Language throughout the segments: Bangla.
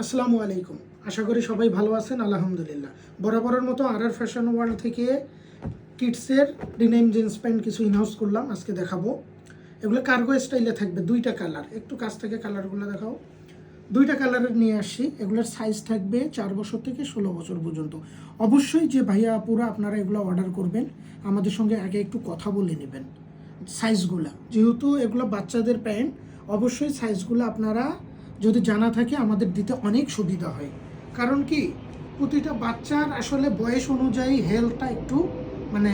আসসালামু আলাইকুম। আশা করি সবাই ভালো আছেন। আলহামদুলিল্লাহ। বরাবরের মতো আর ফ্যাশন ওয়ার্ল্ড থেকে কিডসের ডিনাইম জিন্স প্যান্ট কিছু ইনহাউস করলাম, আজকে দেখাবো। এগুলো কার্গো স্টাইলে থাকবে, দুইটা কালার। একটু কাছ থেকে কালারগুলো দেখাও। দুইটা কালারের নিয়ে আসছি। এগুলোর সাইজ থাকবে 4 বছর থেকে 16 বছর পর্যন্ত। অবশ্যই যে ভাইয়া আপুরা আপনারা এগুলো অর্ডার করবেন, আমাদের সঙ্গে আগে একটু কথা বলে নেবেন সাইজগুলো, যেহেতু এগুলো বাচ্চাদের প্যান্ট। অবশ্যই সাইজগুলো আপনারা যদি জানা থাকে আমাদের দিতে অনেক সুবিধা হয়। কারণ কি, প্রতিটা বাচ্চার আসলে বয়স অনুযায়ী হেলথটা একটু মানে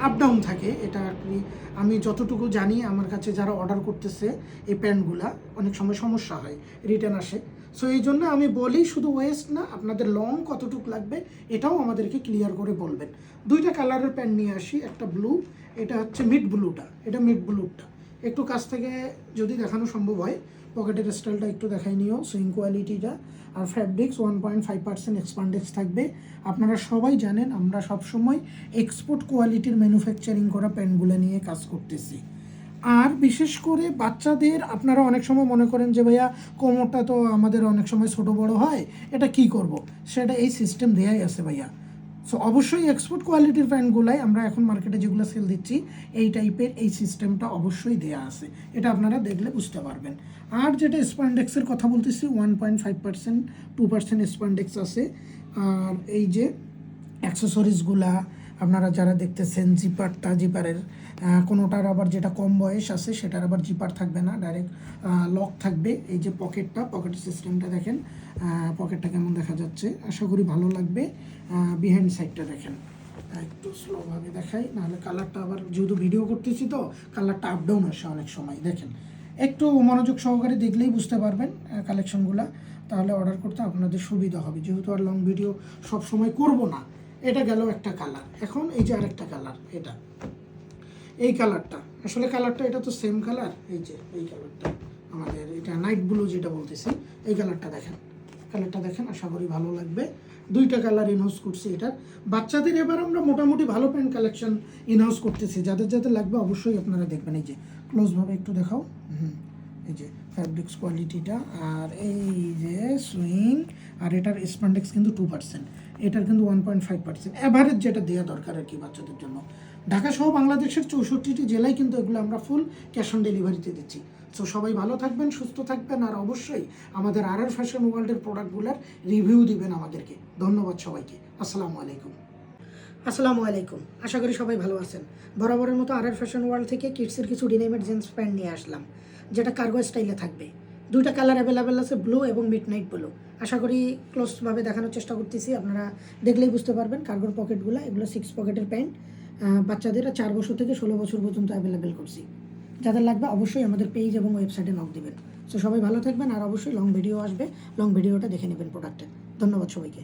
আপ ডাউন থাকে। এটা আর কি আমি যতটুকু জানি, আমার কাছে যারা অর্ডার করতেছে এই প্যান্টগুলা অনেক সময় সমস্যা হয়, রিটার্ন আসে। সো এই জন্য আমি বলি, শুধু ওয়েস্ট না, আপনাদের লং কতটুকু লাগবে এটাও আমাদেরকে ক্লিয়ার করে বলবেন। দুইটা কালারের প্যান্ট নিয়ে আসি, একটা ব্লু, এটা হচ্ছে মিড ব্লুটা, এটা মিড ব্লুটা। একটু কাছ থেকে যদি দেখানো সম্ভব হয়, পকেটের স্টাইলটা একটু দেখাই নিও, সুইং কোয়ালিটিটা। আর ফ্যাব্রিক্স 1.5% এক্সপান্ডেক্স থাকবে। আপনারা সবাই জানেন আমরা সবসময় এক্সপোর্ট কোয়ালিটির ম্যানুফ্যাকচারিং করা প্যান্টগুলো নিয়ে কাজ করতেছি। আর বিশেষ করে বাচ্চাদের, আপনারা অনেক সময় মনে করেন যে ভাইয়া কোমরটা তো আমাদের অনেক সময় ছোট বড় হয়, এটা কি করব, সেটা এই সিস্টেম দেয়াই আছে ভাইয়া। সো অবশ্যই এক্সপোর্ট কোয়ালিটির প্যান্টগুলাই আমরা এখন মার্কেটে যেগুলো সেল দিচ্ছি, এই টাইপের এই সিস্টেমটা অবশ্যই দেয়া আছে। এটা আপনারা দেখলে বুঝতে পারবেন। আর যেটা স্প্যান্ডেক্সের কথা বলতেছি, 1.5% 2% স্প্যান্ডেক্স আছে। আর এই যে অ্যাক্সেসরিজগুলা আপনারা যারা দেখতেছেন, জিপারটা, জিপারের কোনোটার আবার যেটা কম বয়স আছে সেটার আবার জিপার থাকবে না, ডাইরেক্ট লক থাকবে। এই যে পকেটটা, পকেট সিস্টেমটা দেখেন, পকেটটা কেমন দেখা যাচ্ছে, আশা করি ভালো লাগবে। বিহাইন্ড সাইডটা দেখেন, একটু স্লোভাবে দেখাই, নাহলে কালারটা আবার, যেহেতু ভিডিও করতেছি তো কালারটা আপ ডাউন আসে অনেক সময়। দেখেন, একটু মনোযোগ সহকারে দেখলেই বুঝতে পারবেন কালেকশনগুলো, তাহলে অর্ডার করতে আপনাদের সুবিধা হবে। যেহেতু আর লং ভিডিও সব সময় করব না। এটা গেল একটা কালার। এখন এই যে আরেকটা কালার, এটা এই কালারটা, আসলে কালারটা এটা তো সেম কালার। এই যে এই কালারটা আমাদের, এটা নাইট ব্লু যেটা বলতেছি, এই কালারটা দেখেন, কালারটা দেখেন, আশা করি ভালো লাগবে। দুইটা কালার ইনহাউস করছি এটা। বাচ্চাদের এবার আমরা মোটামুটি ভালো প্যান্ট কালেকশন ইনহাউস করতেছি, যাদের যাদের লাগবে অবশ্যই আপনারা দেখবেন। এই যে ক্লোজভাবে একটু দেখাও, এই যে ফ্যাব্রিক্স কোয়ালিটিটা, আর এই যে সুইং, আর এটার স্প্যান্ডেক্স কিন্তু 2%, এটার কিন্তু 1.5%, অ্যাভারেজ যেটা দেওয়া দরকার আর কি বাচ্চাদের জন্য। ঢাকা সহ বাংলাদেশের 64টি জেলায় কিন্তু এগুলো আমরা ফুল ক্যাশ অন ডেলিভারিতে দিচ্ছি। সো সবাই ভালো থাকবেন, সুস্থ থাকবেন, আর অবশ্যই আমাদের আর ফ্যাশন ওয়ার্ল্ডের প্রোডাক্টগুলোর রিভিউ দিবেন আমাদেরকে। ধন্যবাদ সবাইকে। আসসালামু আলাইকুম। আসসালামু আলাইকুম। আশা করি সবাই ভালো আছেন। বরাবরের মতো আর ফ্যাশন ওয়ার্ল্ড থেকে কিডসের কিছু ডিনাইমেড জিন্স প্যান্ট নিয়ে আসলাম, যেটা কার্গো স্টাইলে থাকবে। দুইটা কালার অ্যাভেলেবেল আছে, ব্লু এবং মিডনাইট ব্লু। আশা করি ক্লোজভাবে দেখানোর চেষ্টা করতেছি, আপনারা দেখলেই বুঝতে পারবেন। কার্গোর পকেটগুলো, এগুলো 6 পকেটের প্যান্ট। বাচ্চাদের 4 বছর থেকে 16 বছর পর্যন্ত অ্যাভেলেবেল করছি। যাদের লাগবে অবশ্যই আমাদের পেজ এবং ওয়েবসাইটে নক দিবেন। সো সবাই ভালো থাকবেন, আর অবশ্যই লং ভিডিও আসবে, লং ভিডিওটা দেখে নেবেন প্রোডাক্টের। ধন্যবাদ সবাইকে।